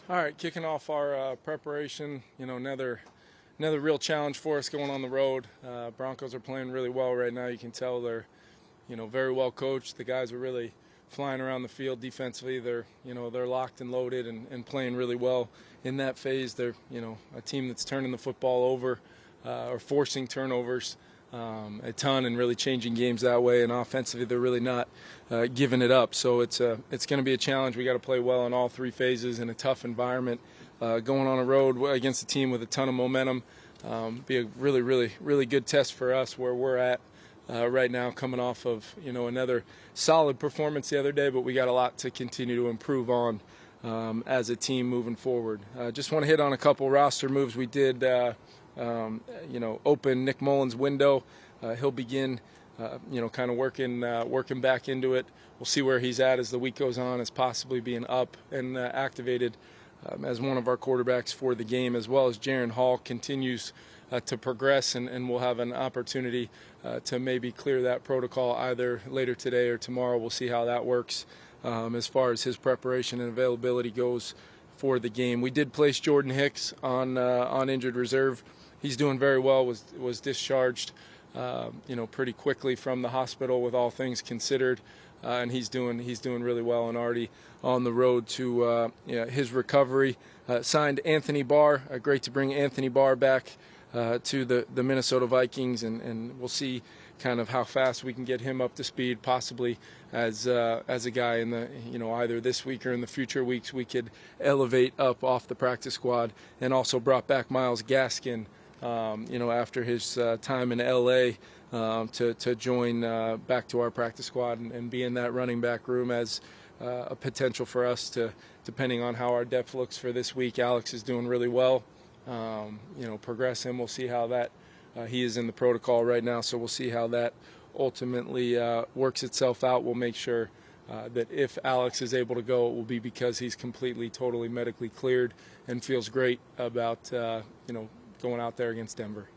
All right, kicking off our preparation, another real challenge for us going on the road. Broncos are playing really well right now. You can tell they're, very well coached. The guys are really flying around the field defensively. They're locked and loaded and playing really well in that phase. They're, a team that's turning the football over or forcing turnovers a ton and really changing games that way. And offensively, they're really not giving it up. So it's going to be a challenge. We got to play well in all three phases in a tough environment. Going on a road against a team with a ton of momentum, be a really good test for us where we're at right now, coming off of another solid performance the other day. But we got a lot to continue to improve on as a team moving forward. Just want to hit on a couple roster moves we did. Open Nick Mullins' window. He'll begin, kind of working back into it. We'll see where he's at as the week goes on, as possibly being up and activated as one of our quarterbacks for the game, as well as Jaron Hall continues to progress, and we'll have an opportunity to maybe clear that protocol either later today or tomorrow. We'll see how that works as far as his preparation and availability goes for the game. We did place Jordan Hicks on injured reserve. He's doing very well. Was discharged, pretty quickly from the hospital with all things considered, and he's doing really well and already on the road to his recovery. Signed Anthony Barr. Great to bring Anthony Barr back to the Minnesota Vikings, and we'll see kind of how fast we can get him up to speed, possibly as a guy in the either this week or in the future weeks we could elevate up off the practice squad. And also brought back Myles Gaskin, after his time in LA to join back to our practice squad and be in that running back room as a potential for us to, depending on how our depth looks for this week. Alex is doing really well. Progress him. We'll see how that he is in the protocol right now, so we'll see how that ultimately works itself out. We'll make sure that if Alex is able to go, it will be because he's completely, totally medically cleared and feels great about going out there against Denver.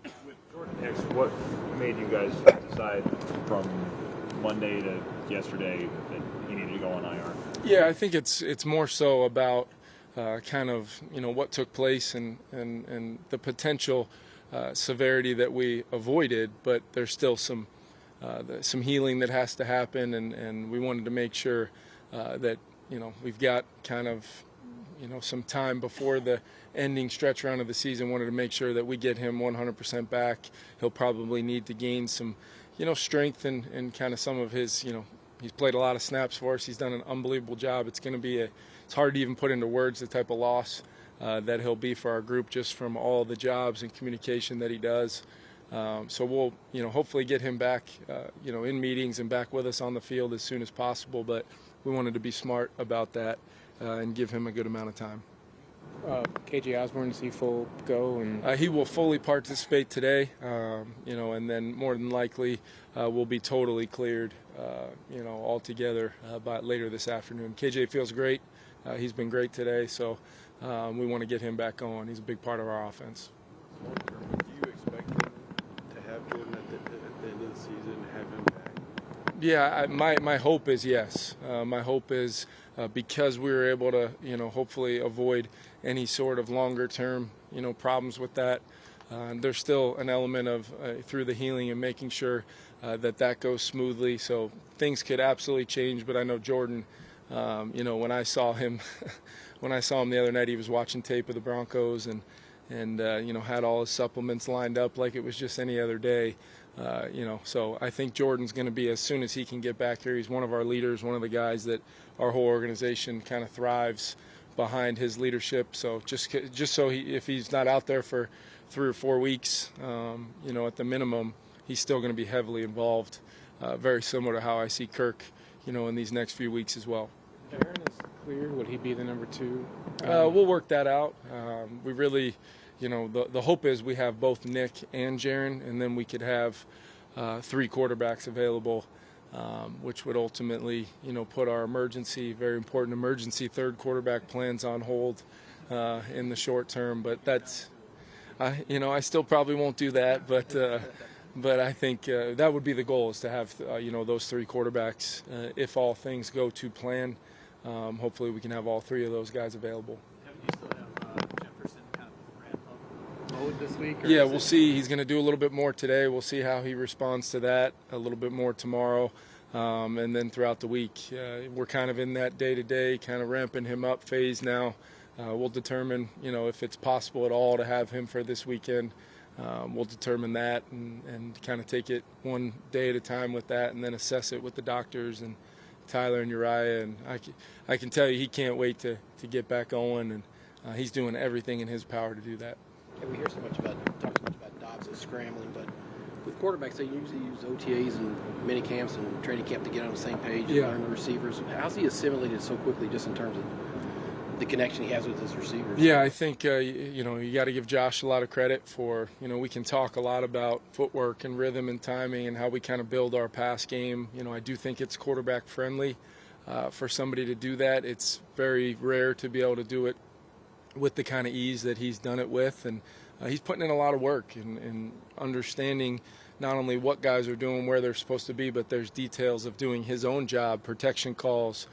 With Jordan Hicks, what made you guys decide from Monday to yesterday that he needed to go on IR? Yeah, I think it's more so about kind of what took place and the potential severity that we avoided, but there's still some healing that has to happen, and we wanted to make sure that we've got kind of some time before the ending stretch run of the season. Wanted to make sure that we get him 100% back. He'll probably need to gain some strength and kind of some of his he's played a lot of snaps for us. He's done an unbelievable job. It's going to be it's hard to even put into words the type of loss that he'll be for our group just from all the jobs and communication that he does. So we'll, hopefully get him back, in meetings and back with us on the field as soon as possible. But we wanted to be smart about that and give him a good amount of time. KJ Osborne, does he full go? And he will fully participate today, and then more than likely will be totally cleared, altogether by later this afternoon. KJ feels great. He's been great today, so we want to get him back going. He's a big part of our offense. Do you expect him to have Jordan at the end of the season, have him back? Yeah, my hope is yes. My hope is because we were able to, hopefully avoid any sort of longer-term, problems with that. There's still an element of through the healing and making sure that goes smoothly. So things could absolutely change, but I know Jordan. When I saw him, the other night, he was watching tape of the Broncos and had all his supplements lined up like it was just any other day. So I think Jordan's going to be, as soon as he can get back here, he's one of our leaders, one of the guys that our whole organization kind of thrives behind his leadership. So just so if he's not out there for 3 or 4 weeks, at the minimum, he's still going to be heavily involved, very similar to how I see Kirk, in these next few weeks as well. Aaron is clear. Would he be the number 2? We'll work that out. We really, the hope is we have both Nick and Jaron, and then we could have 3 quarterbacks available, which would ultimately, put our very important emergency third quarterback plans on hold in the short term. But that's, I still probably won't do that, but I think that would be the goal, is to have those 3 quarterbacks if all things go to plan. hopefully we can have all three of those guys available. Do you still have Jefferson kind of ramp up mode this week? Or Yeah, we'll see. He's going to do a little bit more today. We'll see how he responds to that, a little bit more tomorrow. And then throughout the week, we're kind of in that day-to-day, kind of ramping him up phase now. We'll determine, if it's possible at all to have him for this weekend. We'll determine that and kind of take it one day at a time with that, and then assess it with the doctors and Tyler and Uriah. And I can tell you he can't wait to get back going, and he's doing everything in his power to do that. Yeah, we hear talk so much about Dobbs as scrambling, but with quarterbacks, they usually use OTAs and mini camps and training camp to get on the same page and learn the receivers. How's he assimilated so quickly, just in terms of the connection he has with his receivers? Yeah, I think you got to give Josh a lot of credit for, we can talk a lot about footwork and rhythm and timing and how we kind of build our pass game. I do think it's quarterback friendly for somebody to do that. It's very rare to be able to do it with the kind of ease that he's done it with, and he's putting in a lot of work and understanding not only what guys are doing, where they're supposed to be, but there's details of doing his own job, protection calls,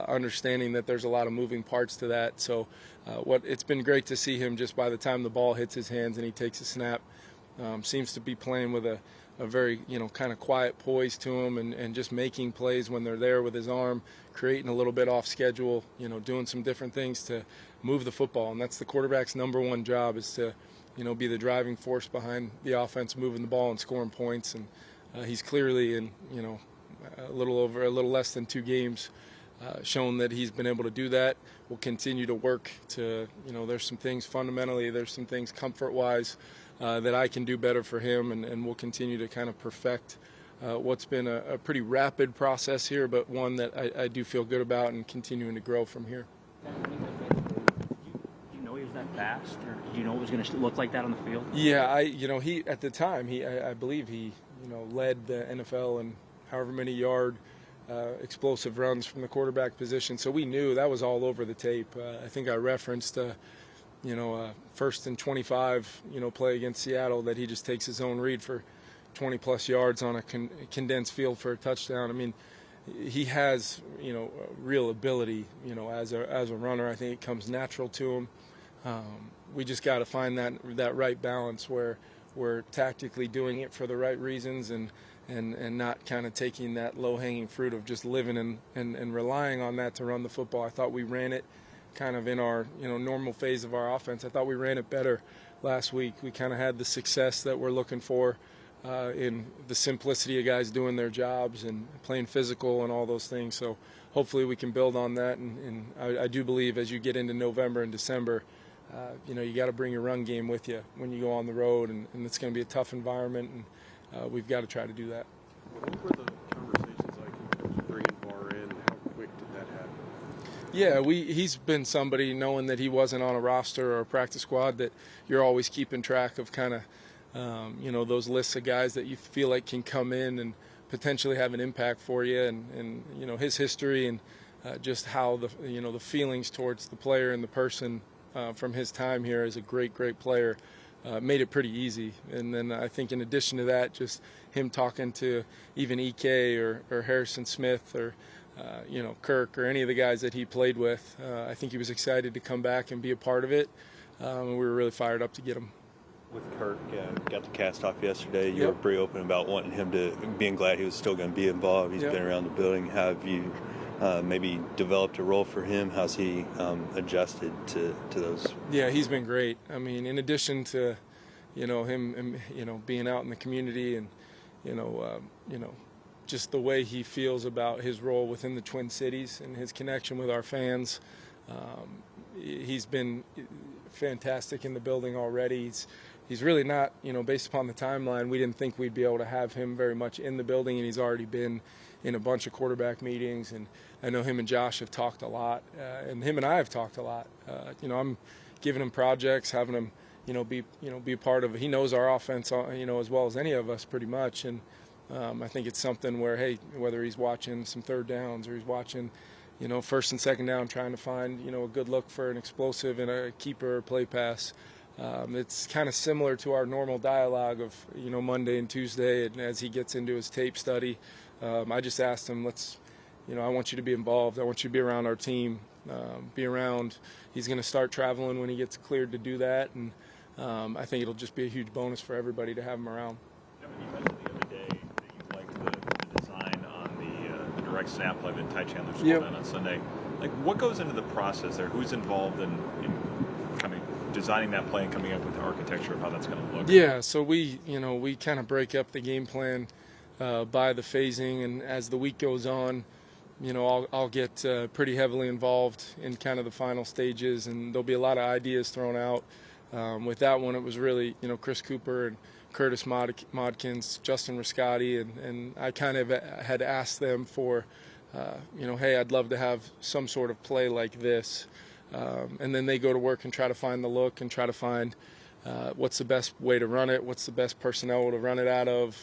understanding that there's a lot of moving parts to that. So it's been great to see him just by the time the ball hits his hands and he takes a snap, seems to be playing with a very, kind of quiet poise to him and just making plays when they're there with his arm, creating a little bit off schedule, doing some different things to move the football. And that's the quarterback's number one job, is to, be the driving force behind the offense, moving the ball and scoring points. And he's clearly in, a little less than 2 games shown that he's been able to do that. We'll continue to work to, there's some things fundamentally, there's some things comfort-wise that I can do better for him, and we'll continue to kind of perfect what's been a pretty rapid process here, but one that I do feel good about and continuing to grow from here. You know he was that fast, or do you know it was going to look like that on the field? Yeah, he at the time, I believe he, led the NFL in however many yard explosive runs from the quarterback position. So we knew that was all over the tape. I think I referenced, first and 25, play against Seattle that he just takes his own read for 20-plus yards on a condensed field for a touchdown. I mean, he has, real ability, as a runner. I think it comes natural to him. We just got to find that right balance where we're tactically doing it for the right reasons and not kind of taking that low-hanging fruit of just living and relying on that to run the football. I thought we ran it kind of in our normal phase of our offense. I thought we ran it better last week. We kind of had the success that we're looking for in the simplicity of guys doing their jobs and playing physical and all those things. So hopefully we can build on that. And I do believe as you get into November and December, you got to bring your run game with you when you go on the road, and it's going to be a tough environment, and we've got to try to do that. What were the conversations like in bringing Barr in? How quick did that happen? Yeah, he's been somebody, knowing that he wasn't on a roster or a practice squad, that you're always keeping track of kind of, those lists of guys that you feel like can come in and potentially have an impact for you, and his history and just how the feelings towards the player and the person from his time here as a great player made it pretty easy. And then I think in addition to that, just him talking to even EK or Harrison Smith or Kirk or any of the guys that he played with, I think he was excited to come back and be a part of it. And we were really fired up to get him. With Kirk, got the cast off yesterday. You were pretty open about wanting him to, being glad he was still going to be involved. He's been around the building. Have you maybe developed a role for him? How's he adjusted to those? Yeah, he's been great. I mean, in addition to, him, being out in the community and, just the way he feels about his role within the Twin Cities and his connection with our fans. He's been fantastic in the building already. He's really not, based upon the timeline, we didn't think we'd be able to have him very much in the building, and he's already been in a bunch of quarterback meetings. And I know him and Josh have talked a lot, and him and I have talked a lot. I'm giving him projects, having him, be a part of it. He knows our offense, as well as any of us pretty much. And I think it's something where, hey, whether he's watching some third downs or he's watching, first and second down, trying to find, a good look for an explosive and a keeper or play pass. It's kind of similar to our normal dialogue of, Monday and Tuesday. And as he gets into his tape study, I just asked him, let's, I want you to be involved. I want you to be around our team, be around. He's going to start traveling when he gets cleared to do that, and I think it'll just be a huge bonus for everybody to have him around. Kevin, you mentioned the other day that you liked the design on the direct snap play that Ty Chandler scored on Sunday. Like, what goes into the process there? Who's involved in kind of designing that play and coming up with the architecture of how that's going to look? Yeah, so we kind of break up the game plan by the phasing, and as the week goes on, I'll get pretty heavily involved in kind of the final stages, and there'll be a lot of ideas thrown out. With that one, it was really, Chris Cooper and Curtis Modkins, Justin Riscotti, and I kind of had asked them for, hey, I'd love to have some sort of play like this. And then they go to work and try to find the look and try to find what's the best way to run it, what's the best personnel to run it out of,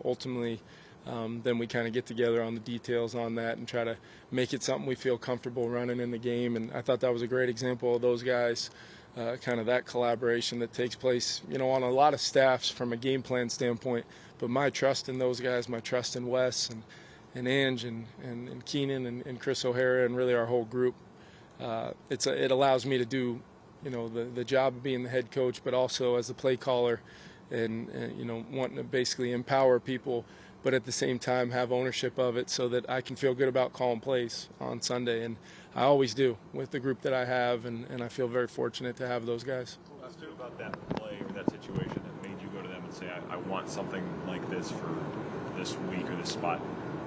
ultimately. Then we kind of get together on the details on that and try to make it something we feel comfortable running in the game. And I thought that was a great example of those guys, kind of that collaboration that takes place, on a lot of staffs from a game plan standpoint. But my trust in those guys, my trust in Wes and Ange and Keenan and Chris O'Hara and really our whole group, it allows me to do, the job of being the head coach, but also as the play caller and wanting to basically empower people, but at the same time have ownership of it so that I can feel good about calling plays on Sunday. And I always do with the group that I have, and I feel very fortunate to have those guys. Let's do about that play or that situation that made you go to them and say, I want something like this for this week or this spot.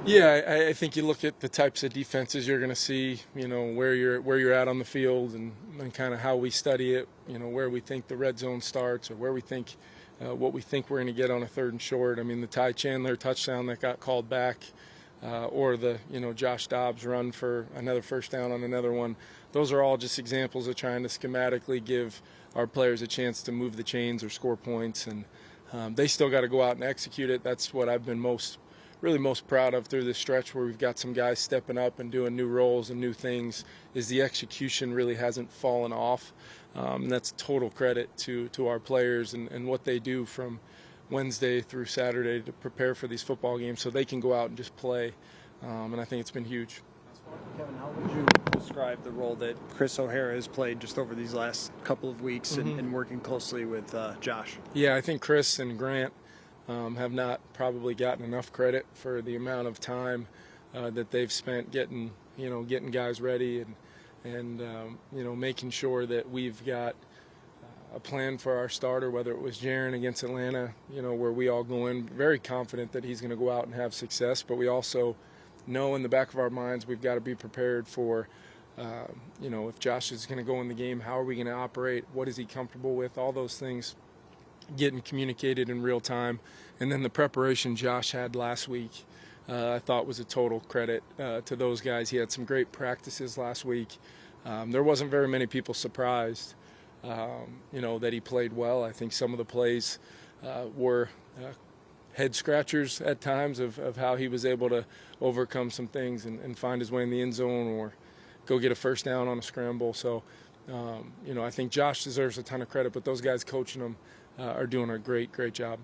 Yeah, I think you look at the types of defenses you're going to see, where you're at on the field and kind of how we study it, where we think the red zone starts or where we think what we think we're going to get on a 3rd and short. I mean, the Ty Chandler touchdown that got called back or the, Josh Dobbs run for another first down on another one. Those are all just examples of trying to schematically give our players a chance to move the chains or score points. And they still got to go out and execute it. That's what I've been really most proud of through this stretch where we've got some guys stepping up and doing new roles and new things, is the execution really hasn't fallen off. And that's total credit to our players and what they do from Wednesday through Saturday to prepare for these football games so they can go out and just play. And I think it's been huge. Kevin, how would you describe the role that Chris O'Hara has played just over these last couple of weeks and working closely with Josh? Yeah, I think Chris and Grant have not probably gotten enough credit for the amount of time that they've spent getting guys ready and making sure that we've got a plan for our starter, whether it was Jaron against Atlanta, where we all go in very confident that he's going to go out and have success, but we also know in the back of our minds we've got to be prepared for, if Josh is going to go in the game, how are we going to operate, what is he comfortable with, all those things getting communicated in real time. And then the preparation Josh had last week, I thought was a total credit to those guys. He had some great practices last week. There wasn't very many people surprised, that he played well. I think some of the plays were head scratchers at times of how he was able to overcome some things and find his way in the end zone or go get a first down on a scramble. So, I think Josh deserves a ton of credit, but those guys coaching him are doing a great job.